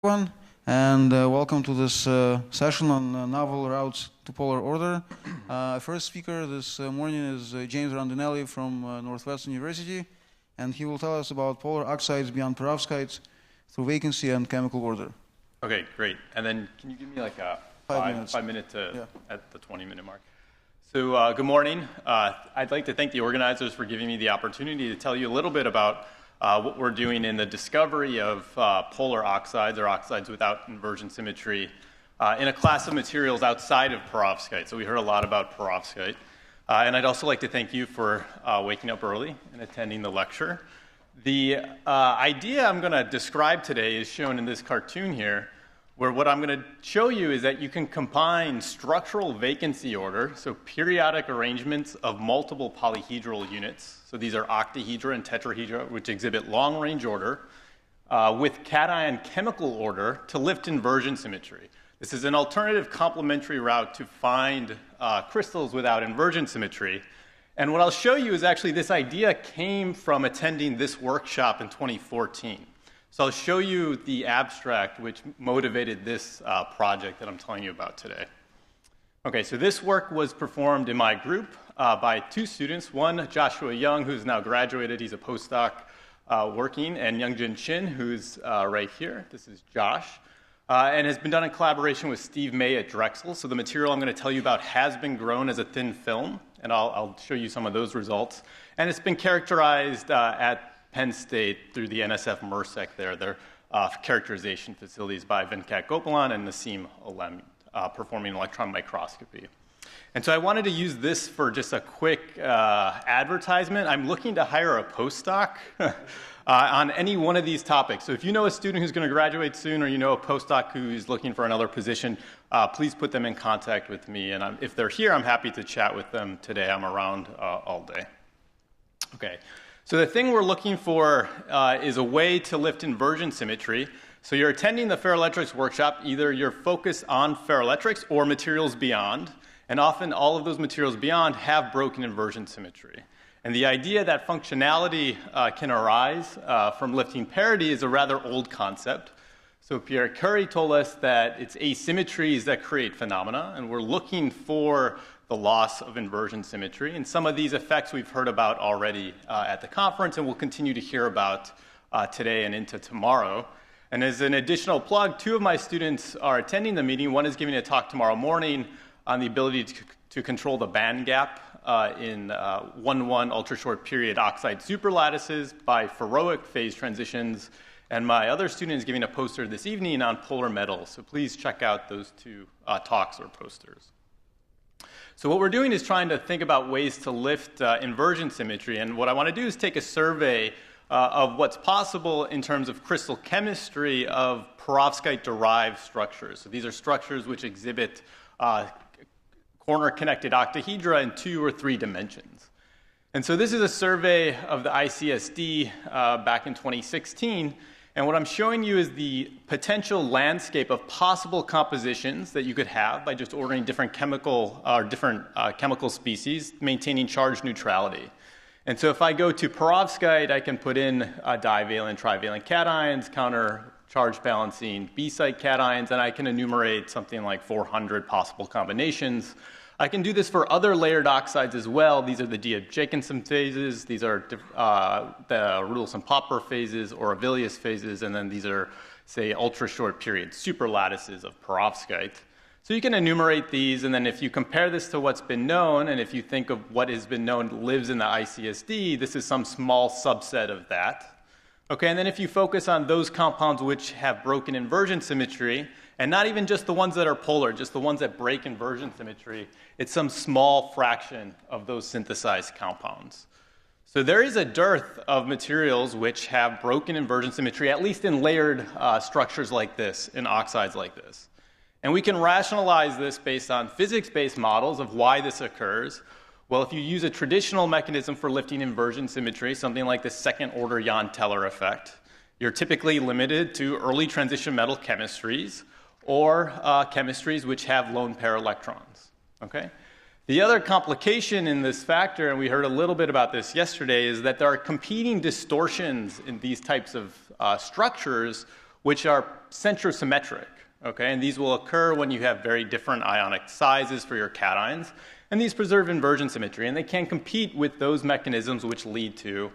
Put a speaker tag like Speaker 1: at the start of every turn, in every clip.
Speaker 1: Everyone, and welcome to this session on novel routes to polar order. First speaker this morning is J Rondinelli from Northwestern University, and he will tell us about polar oxides beyond perovskites through vacancy and chemical order.
Speaker 2: Okay, great. And then can you give me like a 5 minute to at the 20-minute mark? So good morning. I'd like to thank the organizers for giving me the opportunity to tell you a little bit about what we're doing in the discovery of polar oxides, or oxides without inversion symmetry, in a class of materials outside of perovskite. So we heard a lot about perovskite. And I'd also like to thank you for waking up early and attending the lecture. The idea I'm going to describe today is shown in this cartoon here, where what I'm going to show you is that you can combine structural vacancy order, so periodic arrangements of multiple polyhedral units, so these are octahedra and tetrahedra, which exhibit long-range order, with cation chemical order to lift inversion symmetry. This is an alternative complementary route to find crystals without inversion symmetry. And what I'll show you is actually this idea came from attending this workshop in 2014. So I'll show you the abstract which motivated this project that I'm telling you about today. Okay, so this work was performed in my group by two students. One, Joshua Young, who's now graduated. He's a postdoc working, and Youngjin Chin, who's right here. This is Josh. And has been done in collaboration with Steve May at Drexel. So the material I'm going to tell you about has been grown as a thin film, and I'll show you some of those results. And it's been characterized at Penn State through the NSF MRSEC there. They're characterization facilities by Venkat Gopalan and Nassim Alem, performing electron microscopy. And so I wanted to use this for just a quick advertisement. I'm looking to hire a postdoc on any one of these topics. So if you know a student who's going to graduate soon, or you know a postdoc who's looking for another position, please put them in contact with me. And if they're here, I'm happy to chat with them today. I'm around all day. Okay. So the thing we're looking for is a way to lift inversion symmetry. So you're attending the ferroelectrics workshop. Either you're focused on ferroelectrics or materials beyond. And often all of those materials beyond have broken inversion symmetry. And the idea that functionality can arise from lifting parity is a rather old concept. So Pierre Curie told us that it's asymmetries that create phenomena, and we're looking for the loss of inversion symmetry. And some of these effects we've heard about already at the conference, and we'll continue to hear about today and into tomorrow. And as an additional plug, two of my students are attending the meeting. One is giving a talk tomorrow morning on the ability to control the band gap in 1-1 ultra-short period oxide superlattices by Ferroic phase transitions. And my other student is giving a poster this evening on polar metals. So please check out those two talks or posters. So what we're doing is trying to think about ways to lift inversion symmetry. And what I want to do is take a survey of what's possible in terms of crystal chemistry of perovskite-derived structures. So these are structures which exhibit corner-connected octahedra in 2 or 3 dimensions. And so this is a survey of the ICSD back in 2016. And what I'm showing you is the potential landscape of possible compositions that you could have by just ordering different chemical species, maintaining charge neutrality. And so if I go to perovskite, I can put in divalent, trivalent cations, counter charge balancing B-site cations, and I can enumerate something like 400 possible combinations. I can do this for other layered oxides as well. These are the Diab-Jacobson phases. These are the Rudolphin-Popper phases or Avilius phases. And then these are, say, ultra-short period superlattices of perovskite. So you can enumerate these. And then if you compare this to what's been known, and if you think of what has been known lives in the ICSD, this is some small subset of that. Okay, and then if you focus on those compounds which have broken inversion symmetry, and not even just the ones that are polar, just the ones that break inversion symmetry, it's some small fraction of those synthesized compounds. So there is a dearth of materials which have broken inversion symmetry, at least in layered structures like this, in oxides like this. And we can rationalize this based on physics-based models of why this occurs. Well, if you use a traditional mechanism for lifting inversion symmetry, something like the second-order Jahn-Teller effect, you're typically limited to early transition metal chemistries or chemistries which have lone pair electrons. Okay? The other complication in this factor, and we heard a little bit about this yesterday, is that there are competing distortions in these types of structures which are centrosymmetric. Okay, and these will occur when you have very different ionic sizes for your cations, and these preserve inversion symmetry, and they can compete with those mechanisms which lead to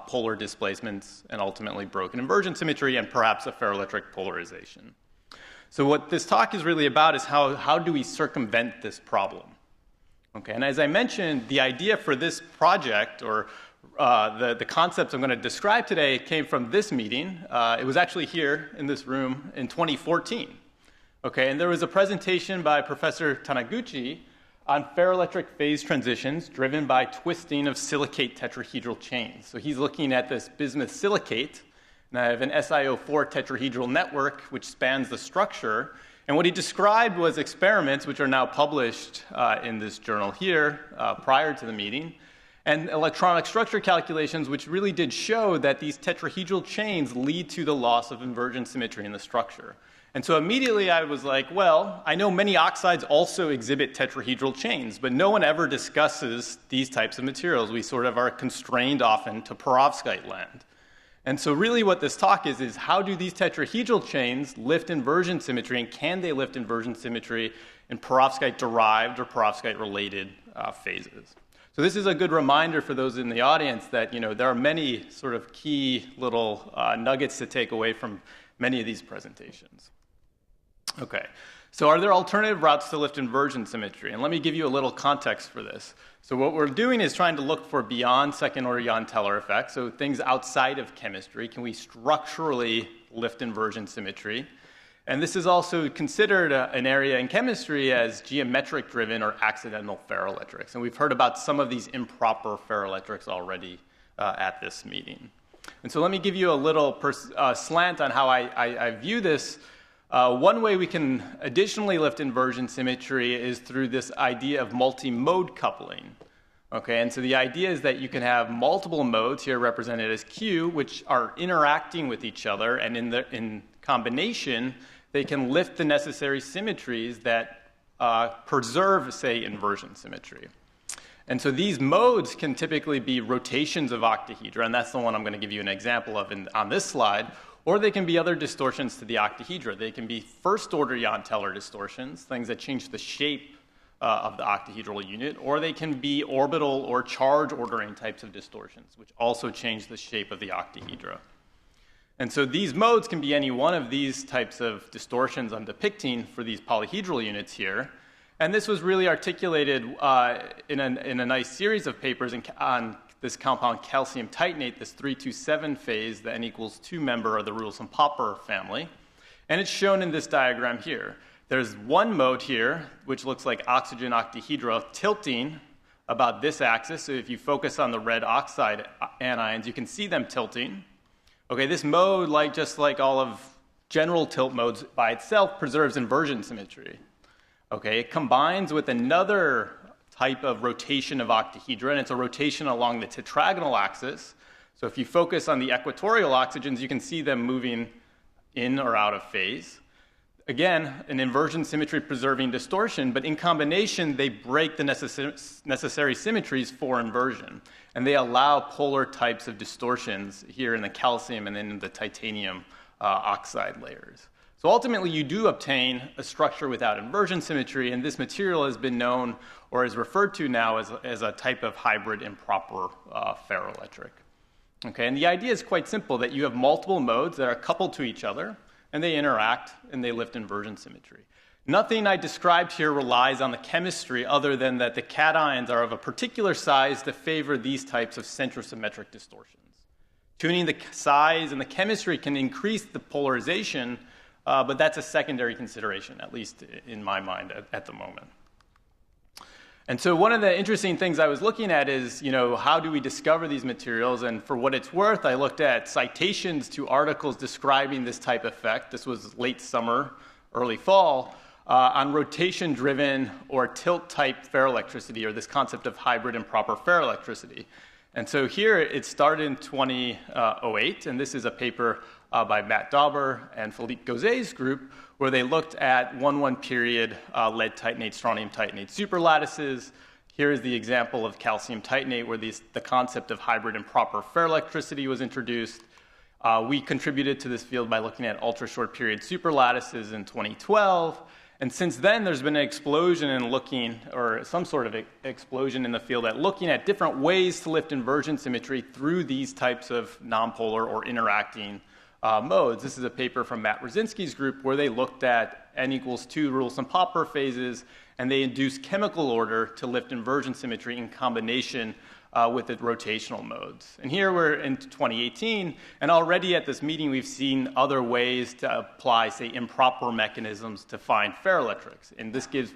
Speaker 2: polar displacements and ultimately broken inversion symmetry and perhaps a ferroelectric polarization. So what this talk is really about is how do we circumvent this problem? Okay, and as I mentioned, the idea for this project, or the concepts I'm going to describe today, came from this meeting. It was actually here in this room in 2014. Okay, and there was a presentation by Professor Taniguchi on ferroelectric phase transitions driven by twisting of silicate tetrahedral chains. So he's looking at this bismuth silicate, and I have an SiO4 tetrahedral network which spans the structure. And what he described was experiments which are now published in this journal here prior to the meeting, and electronic structure calculations which really did show that these tetrahedral chains lead to the loss of inversion symmetry in the structure. And so immediately I was like, well, I know many oxides also exhibit tetrahedral chains, but no one ever discusses these types of materials. We sort of are constrained often to perovskite land. And so really what this talk is how do these tetrahedral chains lift inversion symmetry, and can they lift inversion symmetry in perovskite-derived or perovskite-related phases? So this is a good reminder for those in the audience that there are many sort of key little nuggets to take away from many of these presentations. Okay, so are there alternative routes to lift inversion symmetry? And let me give you a little context for this. So what we're doing is trying to look for beyond second-order Jahn-Teller effects, so things outside of chemistry. Can we structurally lift inversion symmetry? And this is also considered an area in chemistry as geometric-driven or accidental ferroelectrics. And we've heard about some of these improper ferroelectrics already at this meeting. And so let me give you a little slant on how I view this. One way we can additionally lift inversion symmetry is through this idea of multi-mode coupling. Okay, and so the idea is that you can have multiple modes here represented as Q, which are interacting with each other, and in combination, they can lift the necessary symmetries that preserve, say, inversion symmetry. And so these modes can typically be rotations of octahedra, and that's the one I'm going to give you an example of on this slide, or they can be other distortions to the octahedra. They can be first-order Jahn-Teller distortions, things that change the shape of the octahedral unit, or they can be orbital or charge ordering types of distortions, which also change the shape of the octahedra. And so these modes can be any one of these types of distortions I'm depicting for these polyhedral units here. And this was really articulated in a nice series of papers on this compound calcium titanate, this 327 phase, the N=2 member of the Rudolph-Popper family. And it's shown in this diagram here. There's one mode here, which looks like oxygen octahedra tilting about this axis. So if you focus on the red oxide anions, you can see them tilting. Okay, this mode, just like all of general tilt modes by itself, preserves inversion symmetry. Okay, it combines with another type of rotation of octahedra, and it's a rotation along the tetragonal axis. So if you focus on the equatorial oxygens, you can see them moving in or out of phase. Again, an inversion symmetry preserving distortion, but in combination, they break the necessary symmetries for inversion, and they allow polar types of distortions here in the calcium and then in the titanium oxide layers. So ultimately, you do obtain a structure without inversion symmetry, and this material has been known or is referred to now as a type of hybrid improper ferroelectric. Okay, and the idea is quite simple, that you have multiple modes that are coupled to each other, and they interact, and they lift inversion symmetry. Nothing I described here relies on the chemistry other than that the cations are of a particular size to favor these types of centrosymmetric distortions. Tuning the size and the chemistry can increase the polarization, but that's a secondary consideration, at least in my mind at the moment. And so one of the interesting things I was looking at is, how do we discover these materials? And for what it's worth, I looked at citations to articles describing this type of effect. This was late summer, early fall, on rotation-driven or tilt-type ferroelectricity, or this concept of hybrid improper ferroelectricity. And so here it started in 2008, and this is a paper by Matt Dauber and Philippe Gauzet's group, where they looked at 1-1 period lead titanate, strontium titanate superlattices. Here is the example of calcium titanate, where the concept of hybrid improper ferroelectricity was introduced. We contributed to this field by looking at ultra-short period superlattices in 2012. And since then, there's been an explosion in looking, or some sort of explosion in the field at looking at different ways to lift inversion symmetry through these types of nonpolar or interacting modes. This is a paper from Matt Brzezinski's group where they looked at n=2 Rulson-Popper phases, and they induced chemical order to lift inversion symmetry in combination with the rotational modes. And here we're in 2018, and already at this meeting we've seen other ways to apply, say, improper mechanisms to find ferroelectrics. And this gives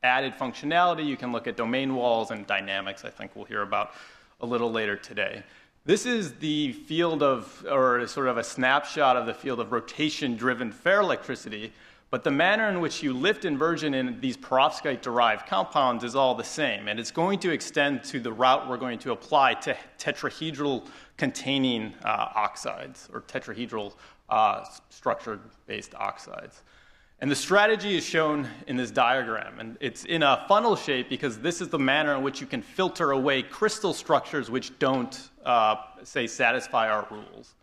Speaker 2: added functionality. You can look at domain walls and dynamics, I think we'll hear about a little later today. This is the field of, or sort of a snapshot of the field of rotation-driven ferroelectricity. But the manner in which you lift inversion in these perovskite-derived compounds is all the same, and it's going to extend to the route we're going to apply to tetrahedral-containing oxides, or tetrahedral structure-based oxides. And the strategy is shown in this diagram, and it's in a funnel shape because this is the manner in which you can filter away crystal structures which don't, say, satisfy our rules.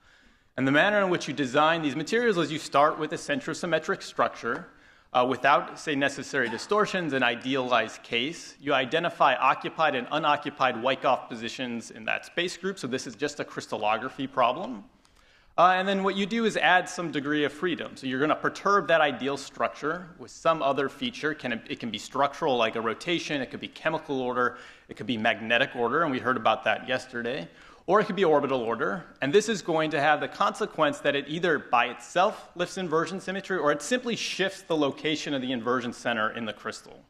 Speaker 2: And the manner in which you design these materials is you start with a centrosymmetric structure without, say, necessary distortions, an idealized case. You identify occupied and unoccupied Wyckoff positions in that space group, so this is just a crystallography problem. And then what you do is add some degree of freedom. So you're going to perturb that ideal structure with some other feature. It can be structural, like a rotation. It could be chemical order. It could be magnetic order, and we heard about that yesterday. Or it could be orbital order, and this is going to have the consequence that it either by itself lifts inversion symmetry or it simply shifts the location of the inversion center in the crystal.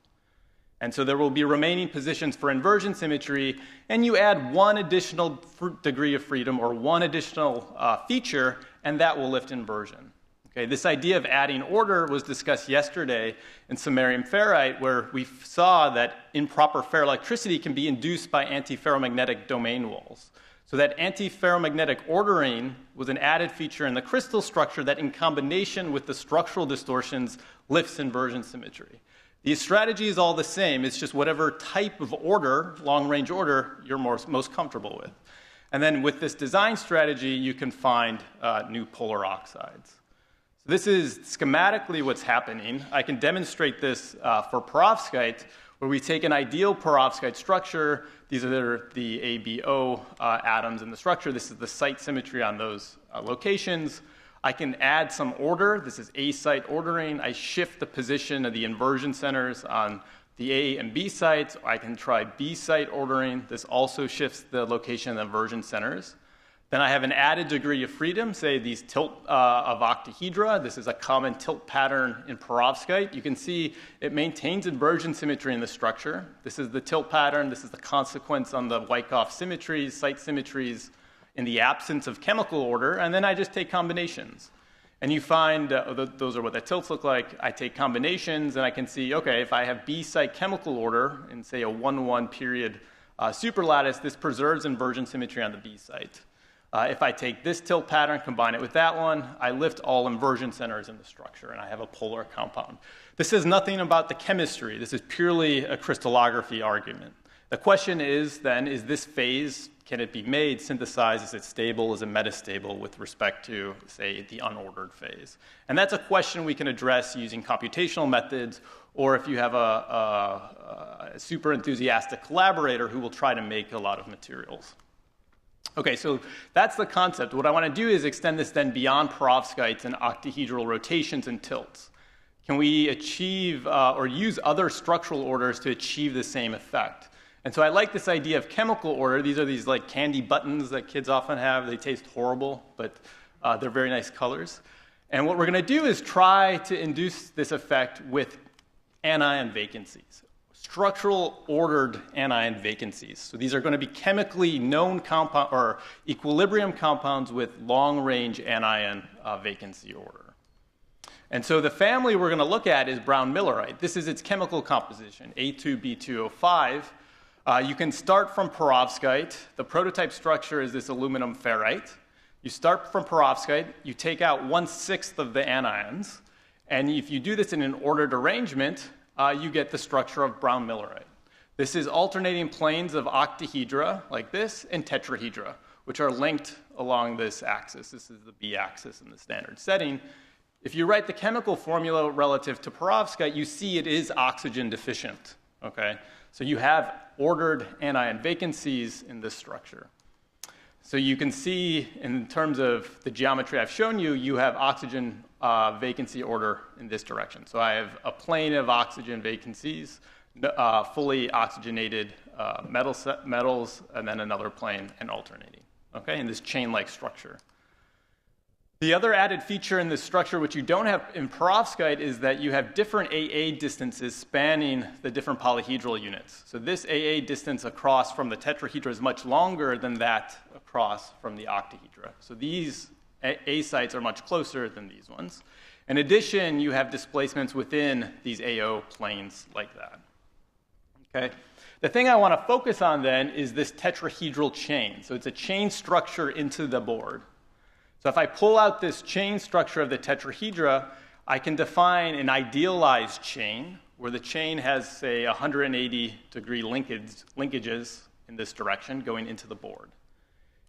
Speaker 2: And so there will be remaining positions for inversion symmetry, and you add one additional degree of freedom or one additional feature, and that will lift inversion. Okay, this idea of adding order was discussed yesterday in samarium ferrite, where we saw that improper ferroelectricity can be induced by antiferromagnetic domain walls. So that antiferromagnetic ordering was an added feature in the crystal structure that in combination with the structural distortions lifts inversion symmetry. The strategy is all the same. It's just whatever type of order, long-range order, you're most comfortable with. And then with this design strategy, you can find new polar oxides. So this is schematically what's happening. I can demonstrate this for perovskite, where we take an ideal perovskite structure. These are the ABO atoms in the structure. This is the site symmetry on those locations. I can add some order. This is A-site ordering. I shift the position of the inversion centers on the A and B sites. I can try B-site ordering. This also shifts the location of the inversion centers. Then I have an added degree of freedom, say these tilt of octahedra. This is a common tilt pattern in perovskite. You can see it maintains inversion symmetry in the structure. This is the tilt pattern. This is the consequence on the Wyckoff symmetries, site symmetries in the absence of chemical order. And then I just take combinations. And you find, those are what the tilts look like. I take combinations, and I can see, okay, if I have B-site chemical order in, say, a 1-1 period superlattice, this preserves inversion symmetry on the B-site. If I take this tilt pattern, combine it with that one, I lift all inversion centers in the structure, and I have a polar compound. This says nothing about the chemistry. This is purely a crystallography argument. The question is, then, is this phase, can it be made, synthesized, is it stable, is it metastable with respect to, say, the unordered phase? And that's a question we can address using computational methods, or if you have a super enthusiastic collaborator who will try to make a lot of materials. Okay, so that's the concept. What I want to do is extend this then beyond perovskites and octahedral rotations and tilts. Can we achieve or use other structural orders to achieve the same effect? And so I like this idea of chemical order. These are these like candy buttons that kids often have. They taste horrible, but they're very nice colors. And what we're going to do is try to induce this effect with anion vacancies. Structural ordered anion vacancies. So these are going to be chemically known compound or equilibrium compounds with long-range anion vacancy order. And so the family we're going to look at is brown millerite. This is its chemical composition, A2B2O5. You can start from perovskite. The prototype structure is this aluminum ferrite. You start from perovskite. You take out 1/6 of the anions. And if you do this in an ordered arrangement, you get the structure of brown millerite. This is alternating planes of octahedra, like this, and tetrahedra, which are linked along this axis. This is the B-axis in the standard setting. If you write the chemical formula relative to perovskite, you see it is oxygen deficient, okay? So you have ordered anion vacancies in this structure. So you can see in terms of the geometry I've shown you, you have oxygen vacancy order in this direction. So I have a plane of oxygen vacancies, fully oxygenated metals, and then another plane and alternating, okay, in this chain-like structure. The other added feature in this structure, which you don't have in perovskite, is that you have different AA distances spanning the different polyhedral units. So this AA distance across from the tetrahedra is much longer than that across from the octahedra. So these A sites are much closer than these ones. In addition, you have displacements within these AO planes like that. Okay? The thing I want to focus on then is this tetrahedral chain. So it's a chain structure into the board. So if I pull out this chain structure of the tetrahedra, I can define an idealized chain where the chain has, say, 180-degree linkages in this direction going into the board.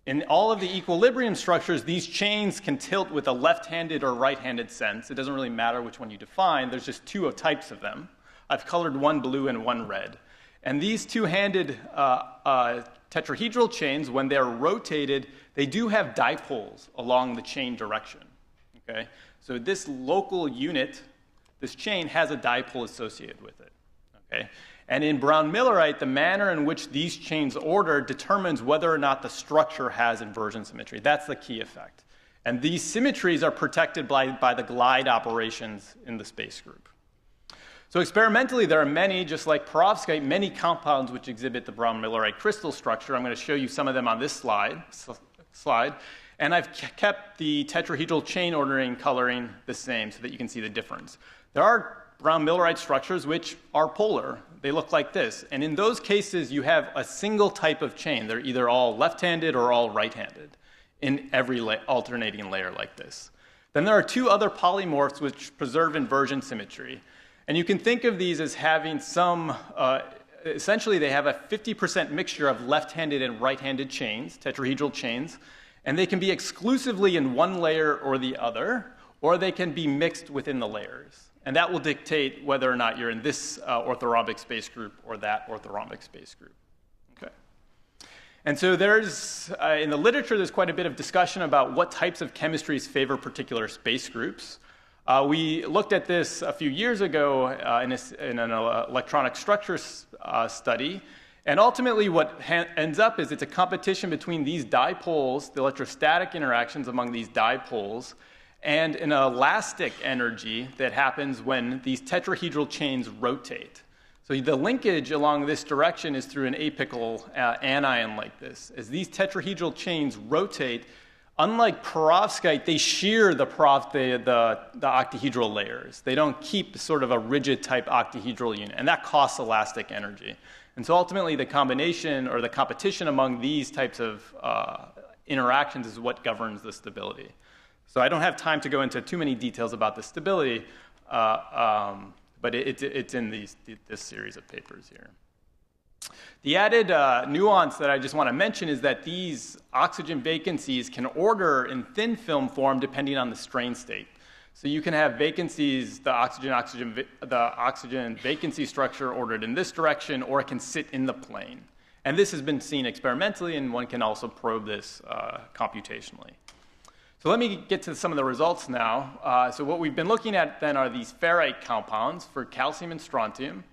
Speaker 2: In all of the equilibrium structures, these chains can tilt with a left-handed or right-handed sense. It doesn't really matter which one you define. There's just two types of them. I've colored one blue and one red. And these two-handed tetrahedral chains, when they're rotated, they do have dipoles along the chain direction. Okay? So this local unit, this chain, has a dipole associated with it. Okay? And in brown-millerite, the manner in which these chains order determines whether or not the structure has inversion symmetry. That's the key effect. And these symmetries are protected by the glide operations in the space group. So experimentally, there are many, just like perovskite, many compounds which exhibit the brown-millerite crystal structure. I'm going to show you some of them on this slide. And I've kept the tetrahedral chain ordering coloring the same so that you can see the difference. There are brown-millerite structures which are polar. They look like this. And in those cases, you have a single type of chain. They're either all left-handed or all right-handed in every alternating layer like this. Then there are two other polymorphs which preserve inversion symmetry. And you can think of these as having some, essentially they have a 50% mixture of left-handed and right-handed chains, tetrahedral chains, and they can be exclusively in one layer or the other, or they can be mixed within the layers. And that will dictate whether or not you're in this orthorhombic space group or that orthorhombic space group. Okay. And so there's, in the literature, there's quite a bit of discussion about what types of chemistries favor particular space groups. We looked at this a few years ago in an electronic structures study, and ultimately what ends up is it's a competition between these dipoles, the electrostatic interactions among these dipoles, and an elastic energy that happens when these tetrahedral chains rotate. So the linkage along this direction is through an apical anion like this. As these tetrahedral chains rotate, unlike perovskite, they shear the octahedral layers. They don't keep sort of a rigid type octahedral unit, and that costs elastic energy. And so ultimately the combination or the competition among these types of interactions is what governs the stability. So I don't have time to go into too many details about the stability, but it's in this series of papers here. The added nuance that I just want to mention is that these oxygen vacancies can order in thin film form depending on the strain state. So you can have vacancies, the oxygen vacancy structure ordered in this direction, or it can sit in the plane. And this has been seen experimentally, and one can also probe this computationally. So let me get to some of the results now. So what we've been looking at then are these ferrite compounds for calcium and strontium.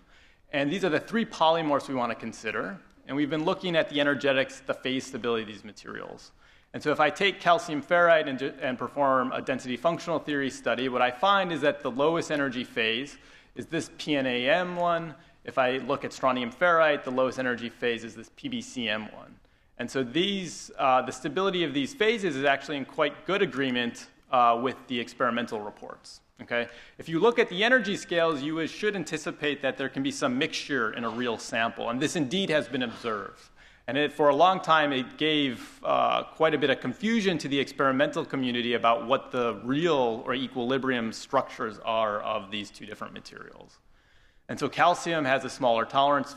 Speaker 2: And these are the three polymorphs we want to consider. And we've been looking at the energetics, the phase stability of these materials. And so if I take calcium ferrite and perform a density functional theory study, what I find is that the lowest energy phase is this PNAM one. If I look at strontium ferrite, the lowest energy phase is this PBCM one. And so these, the stability of these phases is actually in quite good agreement with the experimental reports. Okay? If you look at the energy scales, you should anticipate that there can be some mixture in a real sample, and this indeed has been observed. And for a long time, it gave quite a bit of confusion to the experimental community about what the real or equilibrium structures are of these two different materials. And so calcium has a smaller tolerance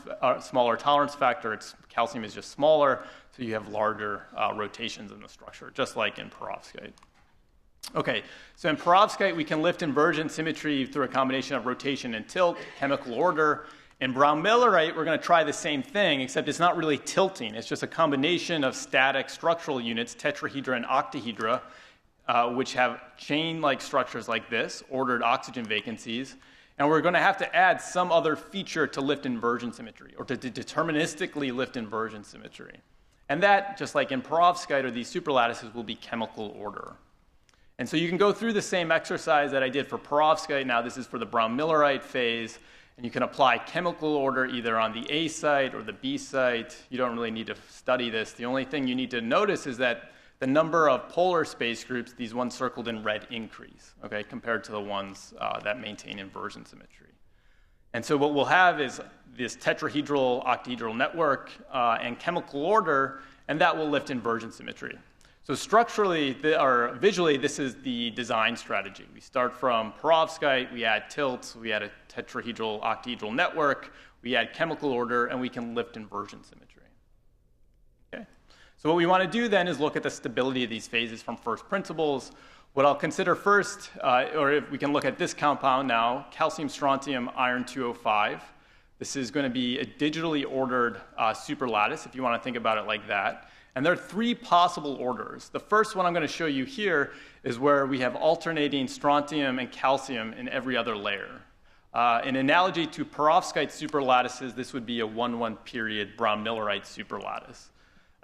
Speaker 2: factor. Calcium is just smaller, so you have larger rotations in the structure, just like in perovskite. Okay, so in perovskite, we can lift inversion symmetry through a combination of rotation and tilt, chemical order. In brown millerite, we're going to try the same thing, except it's not really tilting. It's just a combination of static structural units, tetrahedra and octahedra, which have chain-like structures like this, ordered oxygen vacancies. And we're going to have to add some other feature to lift inversion symmetry, or to deterministically lift inversion symmetry. And that, just like in perovskite or these superlattices, will be chemical order. And so you can go through the same exercise that I did for perovskite. Now this is for the brown millerite phase. And you can apply chemical order either on the A site or the B site. You don't really need to study this. The only thing you need to notice is that the number of polar space groups, these ones circled in red, increase, okay, compared to the ones that maintain inversion symmetry. And so what we'll have is this tetrahedral, octahedral network and chemical order, and that will lift inversion symmetry. So structurally, or visually, this is the design strategy. We start from perovskite, we add tilts, we add a tetrahedral, octahedral network, we add chemical order, and we can lift inversion symmetry. Okay. So what we want to do then is look at the stability of these phases from first principles. What I'll consider first, or if we can look at this compound now, calcium, strontium, iron 205. This is going to be a digitally ordered superlattice, if you want to think about it like that. And there are three possible orders. The first one I'm going to show you here is where we have alternating strontium and calcium in every other layer. In analogy to perovskite superlattices, this would be a 1-1 period brown millerite superlattice.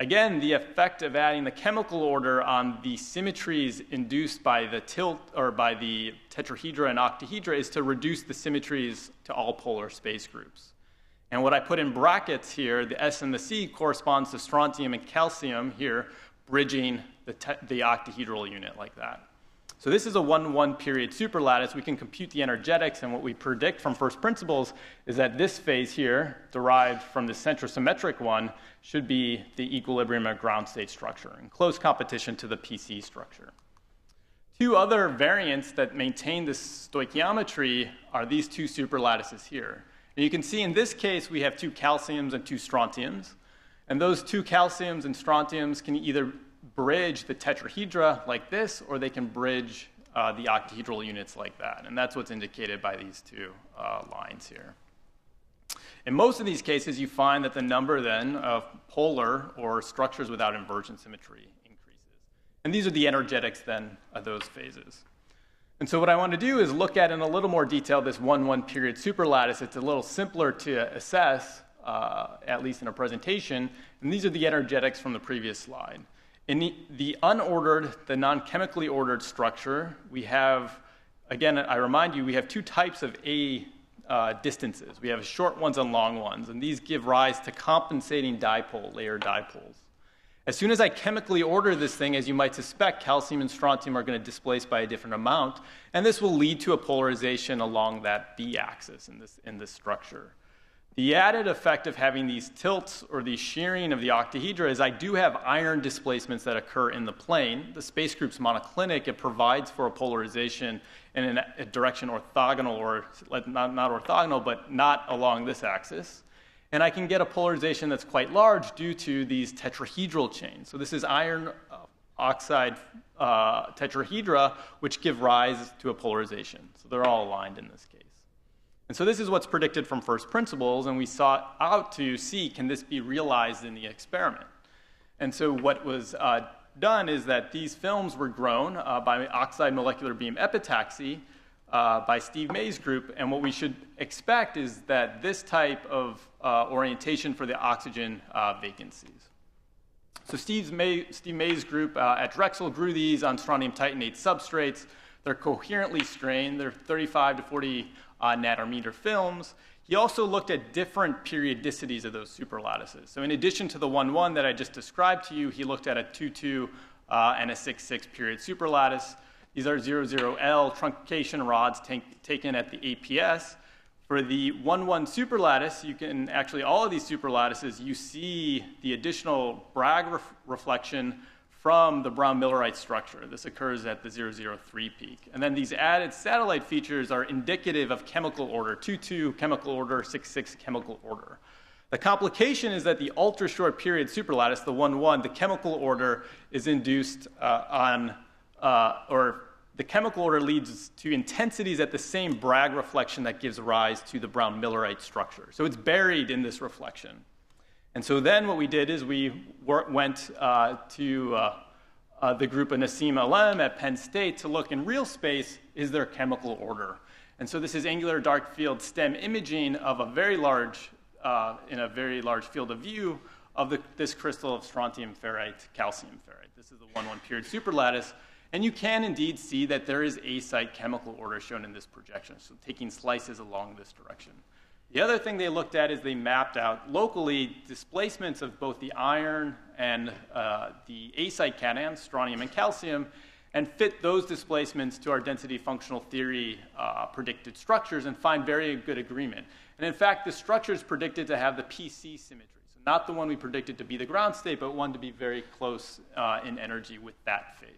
Speaker 2: Again, the effect of adding the chemical order on the symmetries induced by the tilt or by the tetrahedra and octahedra is to reduce the symmetries to all polar space groups. And what I put in brackets here, the S and the C, corresponds to strontium and calcium here, bridging the octahedral unit like that. So this is a 1-1 period superlattice. We can compute the energetics, and what we predict from first principles is that this phase here, derived from the centrosymmetric one, should be the equilibrium or ground state structure, in close competition to the PC structure. Two other variants that maintain this stoichiometry are these two superlattices here. And you can see in this case, we have two calciums and two strontiums. And those two calciums and strontiums can either bridge the tetrahedra like this, or they can bridge the octahedral units like that. And that's what's indicated by these two lines here. In most of these cases, you find that the number then of polar or structures without inversion symmetry increases. And these are the energetics then of those phases. And so what I want to do is look at in a little more detail this 1-1 period superlattice. It's a little simpler to assess, at least in a presentation. And these are the energetics from the previous slide. In the unordered, the non-chemically ordered structure, we have, again, I remind you, we have two types of A distances. We have short ones and long ones, and these give rise to compensating dipole, layer dipoles. As soon as I chemically order this thing, as you might suspect, calcium and strontium are going to displace by a different amount, and this will lead to a polarization along that B axis in this structure. The added effect of having these tilts or the shearing of the octahedra is I do have iron displacements that occur in the plane. The space group's monoclinic. It provides for a polarization in a direction orthogonal, or not orthogonal, but not along this axis. And I can get a polarization that's quite large due to these tetrahedral chains. So this is iron oxide tetrahedra, which give rise to a polarization. So they're all aligned in this case. And so this is what's predicted from first principles, and we sought out to see, can this be realized in the experiment? And so what was done is that these films were grown by oxide molecular beam epitaxy by Steve May's group, and what we should expect is that this type of orientation for the oxygen vacancies. So Steve May's group at Drexel grew these on strontium titanate substrates. They're coherently strained. They're 35 to 40 nanometer films. He also looked at different periodicities of those superlattices. So in addition to the 1-1 that I just described to you, he looked at a 2-2 and a 6-6 period superlattice. These are 00L truncation rods taken at the APS. For the 1-1 superlattice, you can actually, all of these superlattices, you see the additional Bragg reflection from the brown millerite structure. This occurs at the 003 peak. And then these added satellite features are indicative of chemical order, 2,2 chemical order, 6,6 chemical order. The complication is that the ultra-short period superlattice, the 1,1, the chemical order is induced the chemical order leads to intensities at the same Bragg reflection that gives rise to the brown millerite structure. So it's buried in this reflection. And so then what we did is we went to the group of Nassim Alem at Penn State to look in real space, is there chemical order? And so this is angular dark field STEM imaging of a very large, in a very large field of view of this crystal of strontium ferrite, calcium ferrite. This is the 1,1 period superlattice. And you can indeed see that there is A-site chemical order shown in this projection, so taking slices along this direction. The other thing they looked at is they mapped out locally displacements of both the iron and the A-site cations, strontium and calcium, and fit those displacements to our density functional theory predicted structures and find very good agreement. And in fact, the structure is predicted to have the PC symmetry, so not the one we predicted to be the ground state, but one to be very close in energy with that phase.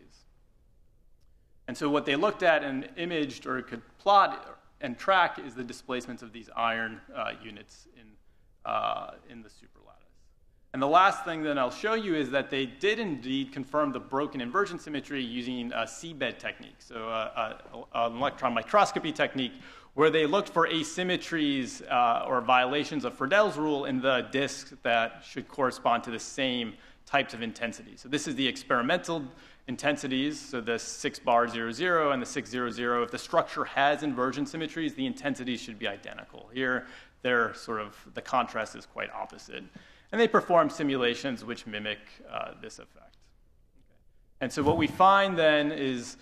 Speaker 2: And so what they looked at and imaged or could plot and track is the displacements of these iron units in the superlattice. And the last thing that I'll show you is that they did indeed confirm the broken inversion symmetry using a seabed technique, so an electron microscopy technique, where they looked for asymmetries or violations of Friedel's rule in the disks that should correspond to the same types of intensities. So this is the experimental intensities, so the 6 bar 00 and the 600. If the structure has inversion symmetries, the intensities should be identical. Here, they're sort of, the contrast is quite opposite. And they perform simulations which mimic this effect. Okay. And so what we find then is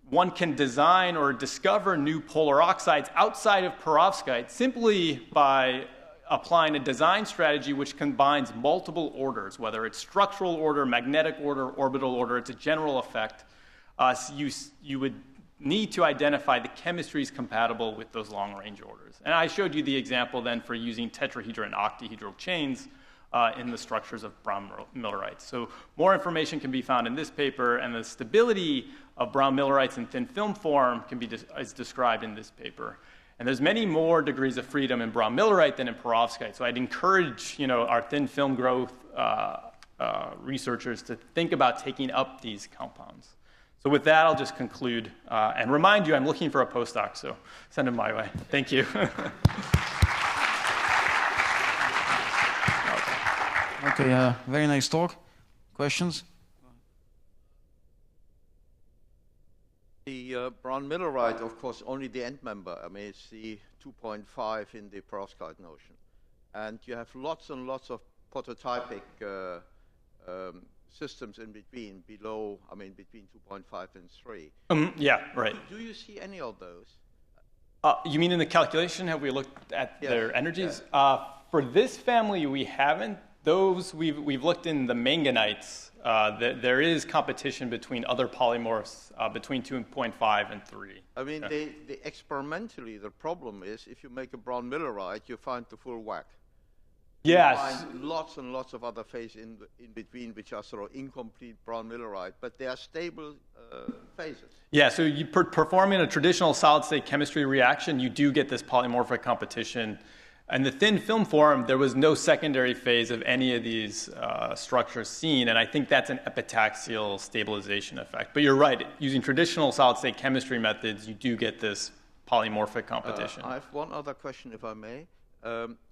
Speaker 2: one can design or discover new polar oxides outside of perovskite simply by applying a design strategy which combines multiple orders, whether it's structural order, magnetic order, orbital order. It's a general effect. You would need to identify the chemistries compatible with those long-range orders. And I showed you the example then for using tetrahedral and octahedral chains in the structures of brown millerites. So more information can be found in this paper, and the stability of brown millerites in thin film form is described in this paper. And there's many more degrees of freedom in brown millerite than in perovskite. So I'd encourage our thin film growth researchers to think about taking up these compounds. So with that, I'll just conclude and remind you I'm looking for a postdoc, so send them my way. Thank you.
Speaker 1: Okay, very nice talk. Questions?
Speaker 3: The brown millerite, of course, only the end member. I mean, it's the 2.5 in the perovskite notion. And you have lots and lots of prototypic systems in between, between 2.5 and 3.
Speaker 2: Yeah, right.
Speaker 3: Do you see any of those?
Speaker 2: You mean in the calculation? Have we looked at their energies? Yeah. For this family, we haven't. Those we've looked in the manganites. There is competition between other polymorphs between 2.5 and 3.
Speaker 3: I mean, experimentally, the problem is if you make a brown millerite, you find the full whack.
Speaker 2: Yes.
Speaker 3: You find lots and lots of other phases in between, which are sort of incomplete brown millerite, but they are stable phases.
Speaker 2: Yeah, so you performing a traditional solid-state chemistry reaction, you do get this polymorphic competition. In the thin film form, there was no secondary phase of any of these structures seen, and I think that's an epitaxial stabilization effect. But you're right, using traditional solid-state chemistry methods, you do get this polymorphic competition.
Speaker 3: I have one other question, if I may.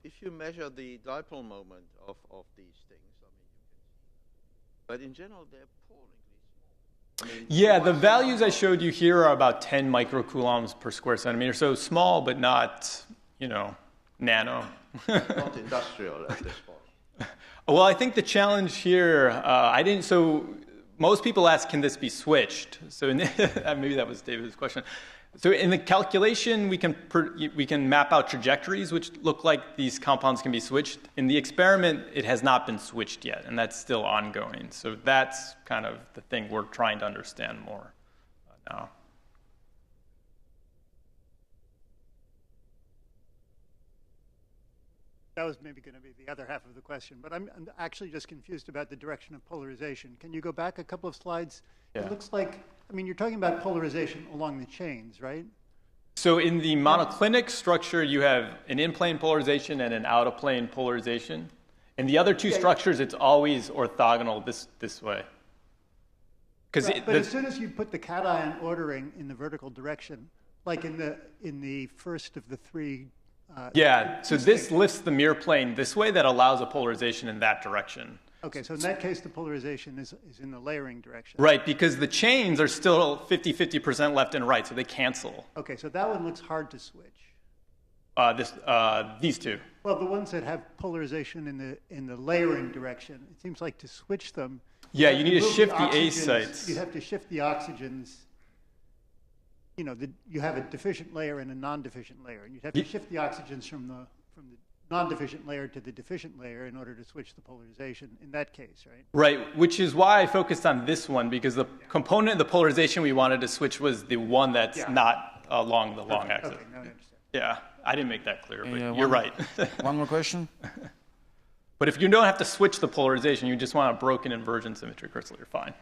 Speaker 3: If you measure the dipole moment of these things, but in general, they're appallingly small.
Speaker 2: Yeah, the values I showed you here are about 10 microcoulombs per square centimeter, so small, but not, nano.
Speaker 3: Not industrial at this point.
Speaker 2: Well, I think the challenge here, so most people ask, can this be switched? So maybe that was David's question. So in the calculation, we can map out trajectories which look like these compounds can be switched. In the experiment, it has not been switched yet, and that's still ongoing. So that's kind of the thing we're trying to understand more now.
Speaker 4: That was maybe going to be the other half of the question, but I'm actually just confused about the direction of polarization. Can you go back a couple of slides?
Speaker 2: Yeah.
Speaker 4: It looks like, I mean, you're talking about polarization along the chains, right?
Speaker 2: So in the monoclinic structure, you have an in-plane polarization and an out-of-plane polarization. In the other two structures, it's always orthogonal this way.
Speaker 4: Right, but as soon as you put the cation ordering in the vertical direction, like in the first of the three.
Speaker 2: So this lifts the mirror plane this way that allows a polarization in that direction.
Speaker 4: Okay, so in that case, the polarization is in the layering direction.
Speaker 2: Right, because the chains are still 50% left and right, so they cancel.
Speaker 4: Okay, so that one looks hard to switch.
Speaker 2: These two.
Speaker 4: Well, the ones that have polarization in the layering direction, it seems like to switch them.
Speaker 2: Yeah, you need to shift the A sites.
Speaker 4: You have to shift the oxygens. You know, you have a deficient layer and a non-deficient layer, and you'd have to shift the oxygens from the non-deficient layer to the deficient layer in order to switch the polarization in that case, right?
Speaker 2: Right, which is why I focused on this one, because the component of the polarization we wanted to switch was the one that's not along the long axis.
Speaker 4: Okay, now I understand.
Speaker 2: Yeah, I didn't make that clear, but
Speaker 1: Yeah,
Speaker 2: you're right.
Speaker 1: One more question?
Speaker 2: But if you don't have to switch the polarization, you just want a broken inversion symmetry crystal, you're fine.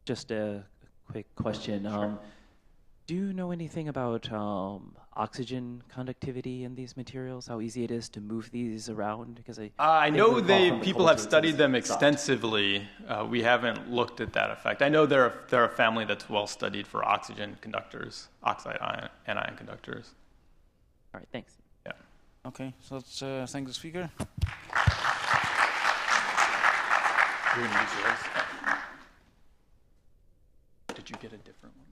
Speaker 5: Just a quick question.
Speaker 2: Sure.
Speaker 5: Do you know anything about oxygen conductivity in these materials? How easy it is to move these around? Because
Speaker 2: I know people have studied them
Speaker 5: extensively.
Speaker 2: extensively. We haven't looked at that effect. I know they're a family that's well studied for oxygen conductors, oxide anion conductors.
Speaker 5: All right, thanks.
Speaker 2: Yeah.
Speaker 1: Okay, so let's thank the speaker.
Speaker 2: You're gonna use yours. Did you get a different one?